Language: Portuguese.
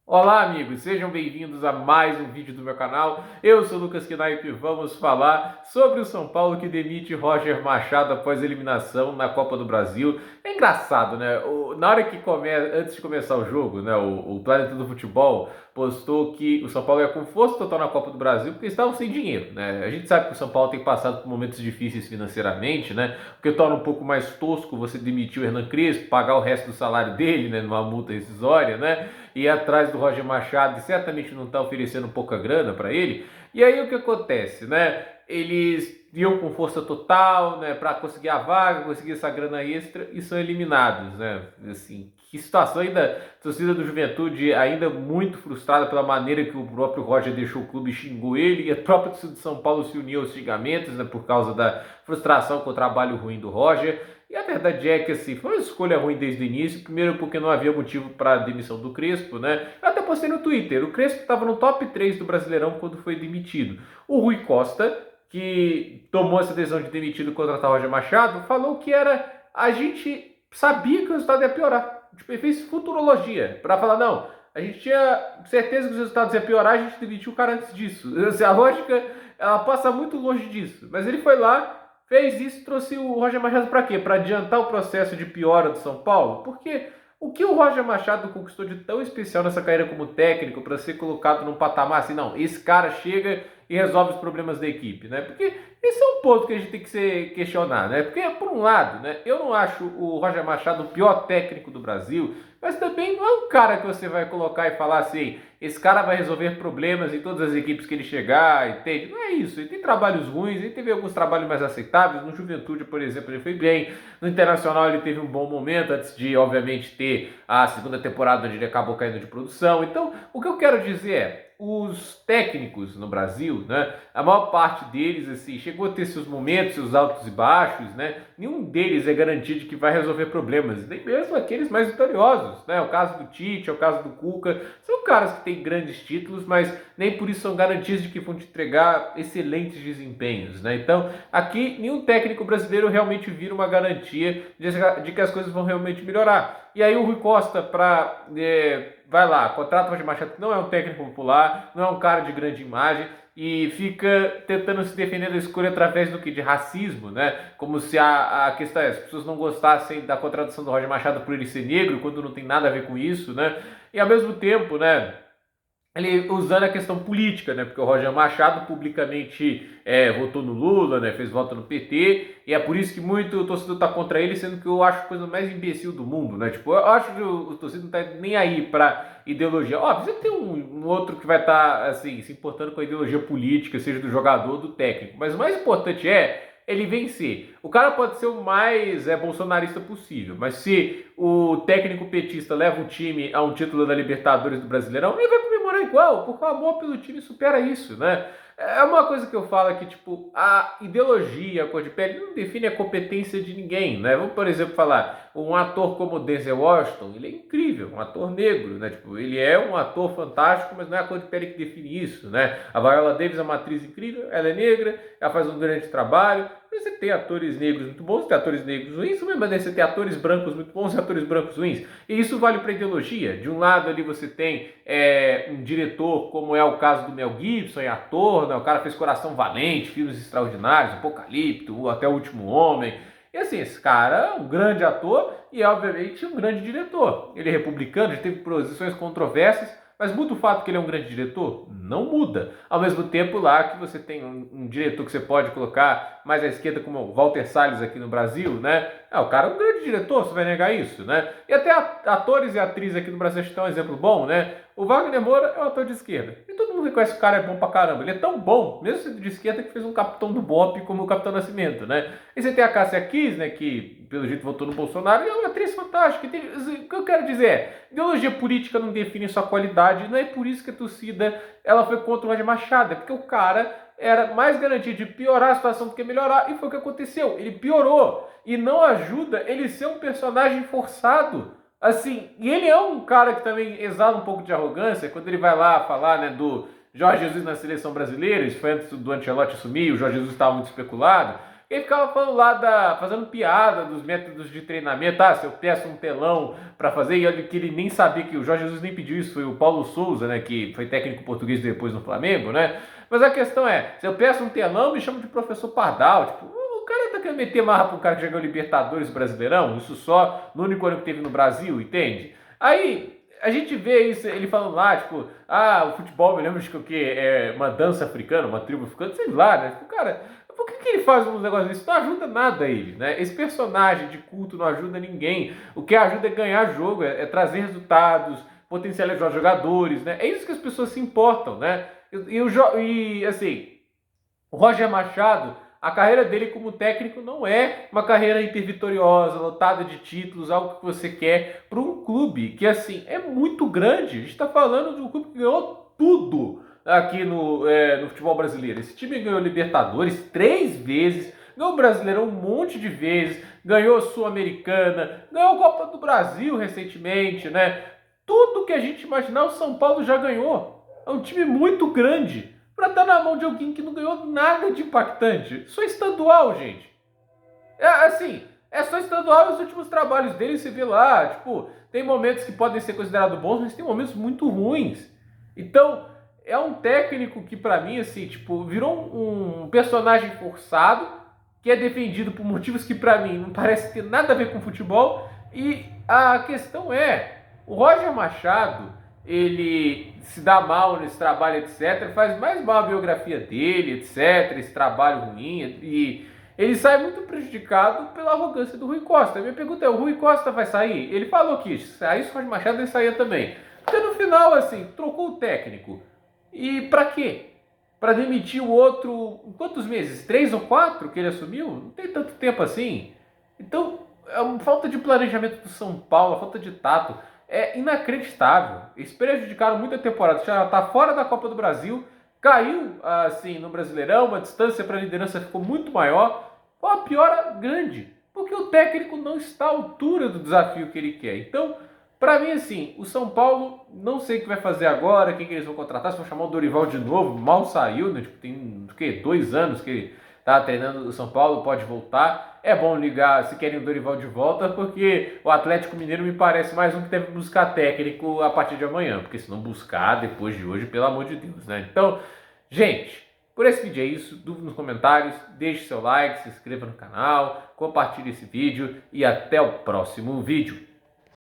Olá, amigos, sejam bem-vindos a mais um vídeo do meu canal. Eu sou o Lucas Knaip e vamos falar sobre o São Paulo que demite Roger Machado após eliminação na Copa do Brasil. É engraçado, né? Na hora que antes de começar o jogo, né, o Planeta do Futebol postou que o São Paulo ia com força total na Copa do Brasil porque estavam sem dinheiro, né? A gente sabe que o São Paulo tem passado por momentos difíceis financeiramente, né? Porque torna um pouco mais tosco você demitir o Hernan Crespo, pagar o resto do salário dele, né, numa multa rescisória, né? Ir atrás do Roger Machado e certamente não está oferecendo pouca grana para ele. E aí o que acontece, né? Eles iam com força total, né, para conseguir a vaga, conseguir essa grana extra e são eliminados, né? Assim, que situação ainda, a torcida do Juventude ainda muito frustrada pela maneira que o próprio Roger deixou o clube e xingou ele, e a própria torcida de São Paulo se uniu aos xingamentos, né, por causa da frustração com o trabalho ruim do Roger. E a verdade é que assim, foi uma escolha ruim desde o início. Primeiro porque não havia motivo para a demissão do Crespo, né? Eu até postei no Twitter. O Crespo estava no top 3 do Brasileirão quando foi demitido. O Rui Costa, que tomou essa decisão de demitir e contratar o Roger Machado, falou que era a gente sabia que o resultado ia piorar. Tipo, ele fez futurologia para falar, não, a gente tinha certeza que os resultados iam piorar, a gente demitiu o cara antes disso. Assim, a lógica, ela passa muito longe disso. Mas ele foi lá, fez isso, trouxe o Roger Machado para quê? Para adiantar o processo de piora do São Paulo? Porque o que o Roger Machado conquistou de tão especial nessa carreira como técnico para ser colocado num patamar assim, não, esse cara chega e resolve os problemas da equipe, né? Porque esse é um ponto que a gente tem que se questionar, né? Porque, por um lado, né, eu não acho o Roger Machado o pior técnico do Brasil, mas também não é um cara que você vai colocar e falar assim, esse cara vai resolver problemas em todas as equipes que ele chegar, entende? Não é isso, ele tem trabalhos ruins, ele teve alguns trabalhos mais aceitáveis, no Juventude, por exemplo, ele foi bem, no Internacional ele teve um bom momento, antes de, obviamente, ter a segunda temporada onde ele acabou caindo de produção. Então, o que eu quero dizer é, os técnicos no Brasil, né, a maior parte deles, assim, chegou a ter seus momentos, seus altos e baixos, né, nenhum deles é garantia de que vai resolver problemas, nem mesmo aqueles mais vitoriosos, né, o caso do Tite, o caso do Cuca, são caras que têm grandes títulos, mas nem por isso são garantias de que vão te entregar excelentes desempenhos, né, então, aqui, nenhum técnico brasileiro realmente vira uma garantia de que as coisas vão realmente melhorar. E aí o Rui Costa, vai lá, contrata o Roger Machado, que não é um técnico popular, não é um cara de grande imagem, e fica tentando se defender da escolha através do que? De racismo, né? Como se a questão é, as pessoas não gostassem da contratação do Roger Machado por ele ser negro, quando não tem nada a ver com isso, né? E ao mesmo tempo, né? Ele usando a questão política, né? Porque o Roger Machado publicamente votou no Lula, né? Fez voto no PT, e é por isso que muito torcedor tá contra ele, sendo que eu acho a coisa mais imbecil do mundo, né? Tipo, eu acho que o torcedor não tá nem aí pra ideologia. Óbvio, você tem um outro que vai estar, assim, se importando com a ideologia política, seja do jogador ou do técnico, mas o mais importante é ele vencer. O cara pode ser o mais bolsonarista possível, mas se o técnico petista leva o time a um título da Libertadores do Brasileirão, ele vai comemorar igual, porque o amor pelo time supera isso, né? É uma coisa que eu falo aqui, tipo, a ideologia, a cor de pele não define a competência de ninguém, né? Vamos, por exemplo, falar, um ator como Denzel Washington, ele é incrível, um ator negro, né? Tipo, ele é um ator fantástico, mas não é a cor de pele que define isso, né? A Viola Davis é uma atriz incrível, ela é negra, ela faz um grande trabalho. Você tem atores negros muito bons, tem atores negros ruins, mas você tem atores brancos muito bons e atores brancos ruins. E isso vale para ideologia. De um lado ali você tem um diretor, como é o caso do Mel Gibson, é ator, né? O cara fez Coração Valente, filmes extraordinários, Apocalipto, Até o Último Homem. E assim, esse cara é um grande ator e, obviamente, um grande diretor. Ele é republicano, já teve posições controversas, mas muda o fato que ele é um grande diretor? Não muda. Ao mesmo tempo lá que você tem um diretor que você pode colocar mais à esquerda, como o Walter Salles aqui no Brasil, né? O cara é um grande diretor, você vai negar isso, né? E até atores e atrizes aqui no Brasil acho que é um exemplo bom, né? O Wagner Moura é um ator de esquerda. E todo mundo reconhece que o cara é bom pra caramba. Ele é tão bom, mesmo sendo de esquerda, que fez um capitão do BOPE como o Capitão Nascimento, né? E você tem a Cássia Kiss, né? Que pelo jeito votou no Bolsonaro, e é uma atriz fantástica. O que eu quero dizer é, ideologia política não define sua qualidade, não é por isso que a torcida ela foi contra o Roger Machado, é porque o cara era mais garantia de piorar a situação do que melhorar, e foi o que aconteceu, ele piorou, e não ajuda ele ser um personagem forçado, assim, e ele é um cara que também exala um pouco de arrogância, quando ele vai lá falar, né, do Jorge Jesus na seleção brasileira, isso foi antes do Ancelotti assumir, o Jorge Jesus estava muito especulado, ele ficava falando lá, fazendo piada dos métodos de treinamento. Ah, se eu peço um telão para fazer, e olha que ele nem sabia que o Jorge Jesus nem pediu isso, foi o Paulo Souza, né, que foi técnico português depois no Flamengo, né? Mas a questão é, se eu peço um telão, me chama de professor Pardal, tipo, o cara tá querendo meter marra pro cara que já ganhou Libertadores Brasileirão, isso só no único ano que teve no Brasil, entende? Aí, a gente vê isso, ele falando lá, tipo, ah, o futebol, me lembro de que o quê? É uma dança africana, uma tribo africana, sei lá, né? Tipo, cara, por que ele faz uns negócios desses? Não ajuda nada ele, né? Esse personagem de culto não ajuda ninguém. O que ajuda é ganhar jogo, é trazer resultados, potencializar jogadores, né? É isso que as pessoas se importam, né? E assim, o Roger Machado, a carreira dele como técnico não é uma carreira hipervitoriosa, lotada de títulos, algo que você quer para um clube que, assim, é muito grande. A gente está falando de um clube que ganhou tudo aqui no futebol brasileiro. Esse time ganhou Libertadores 3 vezes, ganhou o Brasileirão um monte de vezes, ganhou a Sul-Americana, ganhou a Copa do Brasil recentemente, né? Tudo que a gente imaginar, o São Paulo já ganhou. É um time muito grande para estar na mão de alguém que não ganhou nada de impactante. Só estadual, gente. É assim, é só estadual os últimos trabalhos dele, você vê lá, tipo, tem momentos que podem ser considerados bons, mas tem momentos muito ruins. Então, é um técnico que pra mim, assim, tipo, virou um personagem forçado, que é defendido por motivos que pra mim não parece ter nada a ver com futebol, e a questão é, o Roger Machado, ele se dá mal nesse trabalho, etc, faz mais mal a biografia dele, etc, esse trabalho ruim, e ele sai muito prejudicado pela arrogância do Rui Costa. A minha pergunta é, o Rui Costa vai sair? Ele falou que se saísse o Roger Machado, ele saía também. Porque no final, assim, trocou o técnico. E pra quê? Pra demitir o outro, em quantos meses? 3 ou 4 que ele assumiu? Não tem tanto tempo assim. Então, é uma falta de planejamento do São Paulo, a falta de tato. É inacreditável. Eles prejudicaram muito a temporada. Já está fora da Copa do Brasil, caiu assim no Brasileirão, a distância para a liderança ficou muito maior. Foi uma piora grande, porque o técnico não está à altura do desafio que ele quer. Então, para mim, assim, o São Paulo, não sei o que vai fazer agora, quem que eles vão contratar, se vão chamar o Dorival de novo, mal saiu, né? Tipo, tem o quê? 2 anos que ele tá treinando o São Paulo, pode voltar. É bom ligar se querem o Dorival de volta, porque o Atlético Mineiro me parece mais um que deve buscar técnico a partir de amanhã, porque se não buscar depois de hoje, pelo amor de Deus, né? Então, gente, por esse vídeo é isso. Dúvida nos comentários, deixe seu like, se inscreva no canal, compartilhe esse vídeo e até o próximo vídeo.